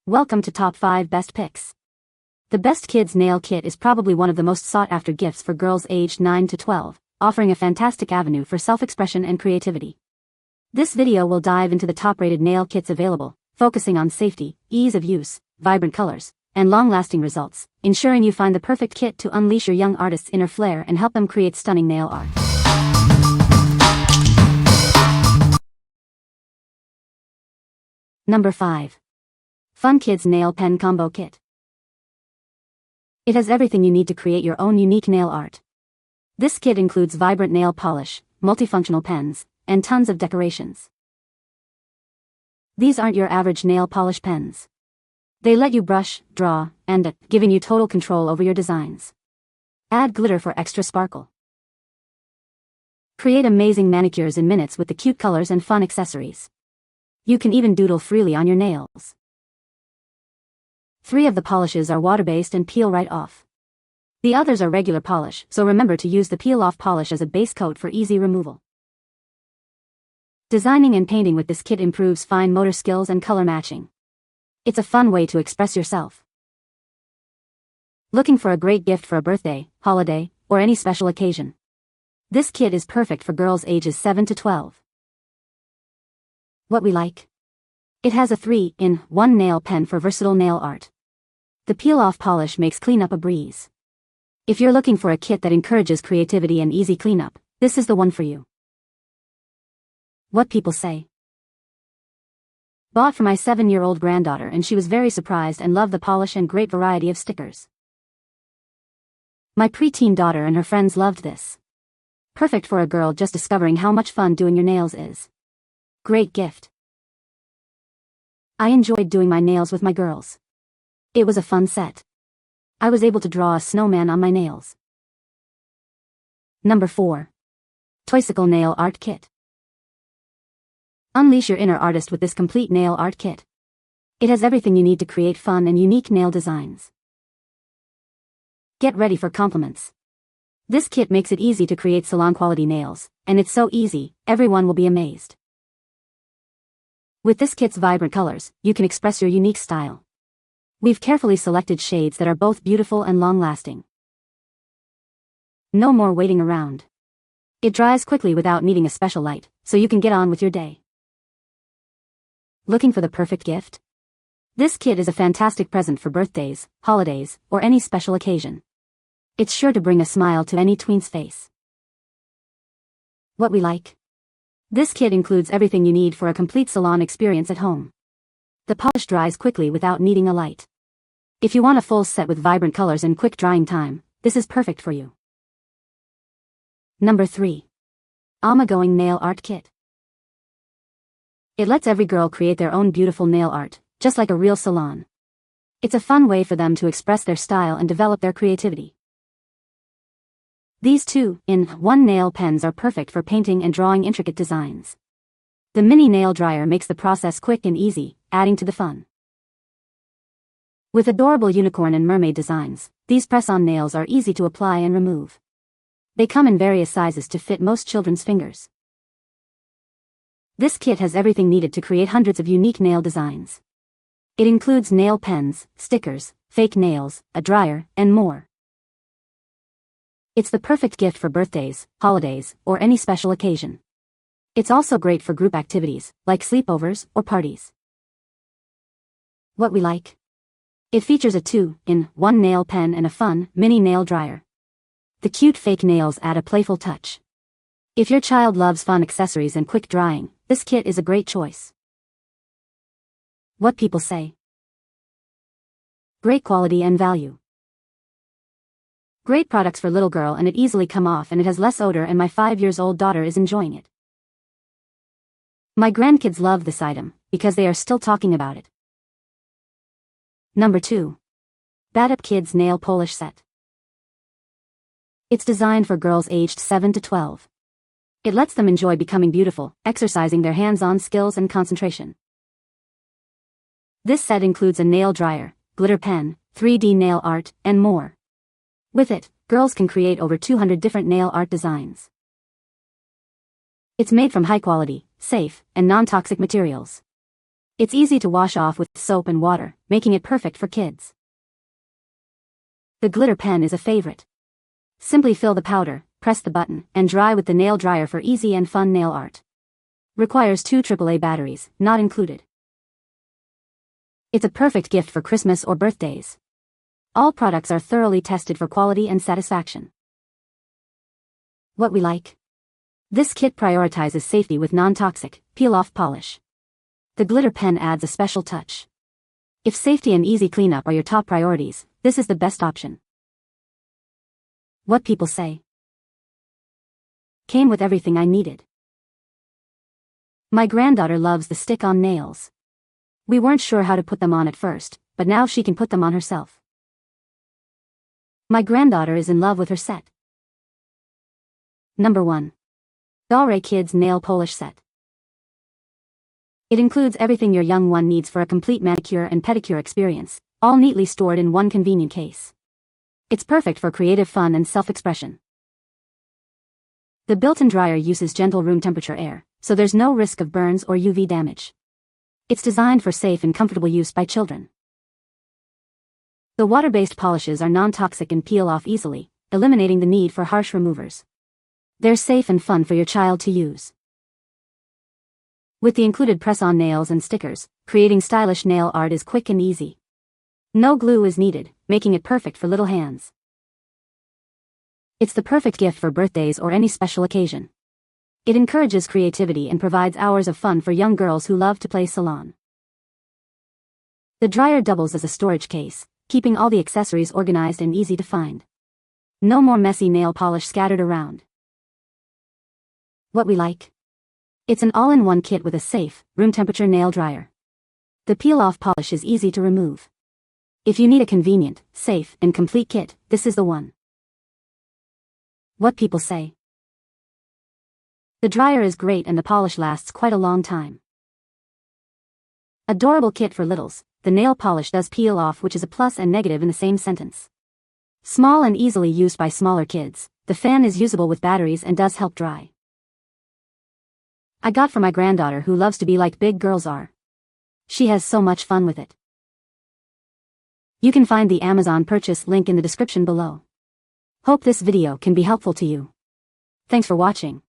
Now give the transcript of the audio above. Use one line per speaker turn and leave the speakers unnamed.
Welcome to Top 5 Best Picks. The FunKidz Nail Kit is probably one of the most sought-after gifts for girls aged 9 to 12, offering a fantastic avenue for self-expression and creativity. This video will dive into the top-rated nail kits available, focusing on safety, ease of use, vibrant colors, and long-lasting results, ensuring you find the perfect kit to unleash your young artist's inner flair and help them create stunning nail art. Number 5. FunKidz Nail Pen Combo Kit. It has everything you need to create your own unique nail art. This kit includes vibrant nail polish, multifunctional pens, and tons of decorations. These aren't your average nail polish pens. They let you brush, draw, and giving you total control over your designs. Add glitter for extra sparkle. Create amazing manicures in minutes with the cute colors and fun accessories. You can even doodle freely on your nails. 3 of the polishes are water-based and peel right off. The others are regular polish, so remember to use the peel-off polish as a base coat for easy removal. Designing and painting with this kit improves fine motor skills and color matching. It's a fun way to express yourself. Looking for a great gift for a birthday, holiday, or any special occasion? This kit is perfect for girls ages 7 to 12. What we like? It has a 3-in-1 nail pen for versatile nail art. The peel-off polish makes cleanup a breeze. If you're looking for a kit that encourages creativity and easy cleanup, this is the one for you. What people say. Bought for my 7-year-old granddaughter and she was very surprised and loved the polish and great variety of stickers. My preteen daughter and her friends loved this. Perfect for a girl just discovering how much fun doing your nails is. Great gift. I enjoyed doing my nails with my girls. It was a fun set. I was able to draw a snowman on my nails. Number 4. Toysical Nail Art Kit. Unleash your inner artist with this complete nail art kit. It has everything you need to create fun and unique nail designs. Get ready for compliments. This kit makes it easy to create salon-quality nails, and it's so easy, everyone will be amazed. With this kit's vibrant colors, you can express your unique style. We've carefully selected shades that are both beautiful and long-lasting. No more waiting around. It dries quickly without needing a special light, so you can get on with your day. Looking for the perfect gift? This kit is a fantastic present for birthdays, holidays, or any special occasion. It's sure to bring a smile to any tween's face. What we like? This kit includes everything you need for a complete salon experience at home. The polish dries quickly without needing a light. If you want a full set with vibrant colors and quick drying time, this is perfect for you. Number 3. Amagoing Nail Art Kit. It lets every girl create their own beautiful nail art, just like a real salon. It's a fun way for them to express their style and develop their creativity. These 2-in-1 nail pens are perfect for painting and drawing intricate designs. The mini nail dryer makes the process quick and easy, adding to the fun. With adorable unicorn and mermaid designs, these press-on nails are easy to apply and remove. They come in various sizes to fit most children's fingers. This kit has everything needed to create hundreds of unique nail designs. It includes nail pens, stickers, fake nails, a dryer, and more. It's the perfect gift for birthdays, holidays, or any special occasion. It's also great for group activities, like sleepovers or parties. What we like? It features a 2-in-1 nail pen and a fun, mini nail dryer. The cute fake nails add a playful touch. If your child loves fun accessories and quick drying, this kit is a great choice. What people say. Great quality and value. Great products for little girl and it easily come off and it has less odor and my 5-year-old daughter is enjoying it. My grandkids love this item, because they are still talking about it. Number 2. BATTOP Kids Nail Polish Set. It's designed for girls aged 7 to 12. It lets them enjoy becoming beautiful, exercising their hands-on skills and concentration. This set includes a nail dryer, glitter pen, 3D nail art, and more. With it, girls can create over 200 different nail art designs. It's made from high-quality, safe, and non-toxic materials. It's easy to wash off with soap and water, making it perfect for kids. The glitter pen is a favorite. Simply fill the powder, press the button, and dry with the nail dryer for easy and fun nail art. Requires 2 AAA batteries, not included. It's a perfect gift for Christmas or birthdays. All products are thoroughly tested for quality and satisfaction. What we like? This kit prioritizes safety with non-toxic, peel-off polish. The glitter pen adds a special touch. If safety and easy cleanup are your top priorities, this is the best option. What people say. Came with everything I needed. My granddaughter loves the stick-on nails. We weren't sure how to put them on at first, but now she can put them on herself. My granddaughter is in love with her set. Number 1. Golray Kids Nail Polish Set. It includes everything your young one needs for a complete manicure and pedicure experience, all neatly stored in one convenient case. It's perfect for creative fun and self-expression. The built-in dryer uses gentle room temperature air, so there's no risk of burns or UV damage. It's designed for safe and comfortable use by children. The water-based polishes are non-toxic and peel off easily, eliminating the need for harsh removers. They're safe and fun for your child to use. With the included press-on nails and stickers, creating stylish nail art is quick and easy. No glue is needed, making it perfect for little hands. It's the perfect gift for birthdays or any special occasion. It encourages creativity and provides hours of fun for young girls who love to play salon. The dryer doubles as a storage case, keeping all the accessories organized and easy to find. No more messy nail polish scattered around. What we like? It's an all-in-one kit with a safe, room-temperature nail dryer. The peel-off polish is easy to remove. If you need a convenient, safe, and complete kit, this is the one. What people say. The dryer is great and the polish lasts quite a long time. Adorable kit for littles, the nail polish does peel off, which is a plus and negative in the same sentence. Small and easily used by smaller kids, the fan is usable with batteries and does help dry. I got for my granddaughter who loves to be like big girls are. She has so much fun with it. You can find the Amazon purchase link in the description below. Hope this video can be helpful to you. Thanks for watching.